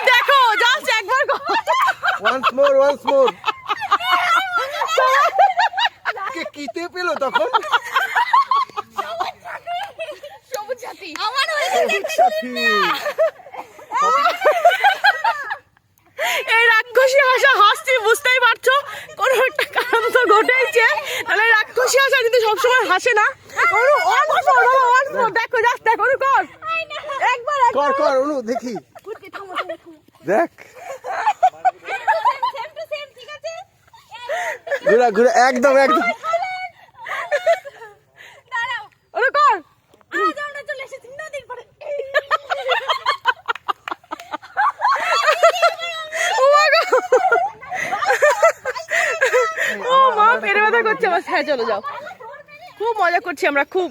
দেখো জাস্ট একবার once more কিতে পেল তখন সবুজ সাথী আমার এই রাক্ষসী হাসা হাসছি বুঝতেই পারছো কোনো একটা কারণ তো ঘটেইছে তাহলে রাক্ষসী হাসা কিন্তু সবসময় হাসে না দেখো জাস্ট দেখো কর একবার কর অনু দেখি দেখ ঘুরা একদম দাঁড়াও ওরে কর আজ আমরা চলে এসেছি নদীর পাড়ে ও মা পেরে ব্যথা করছে আমার। হ্যাঁ চলো যাও খুব মজা করছি আমরা খুব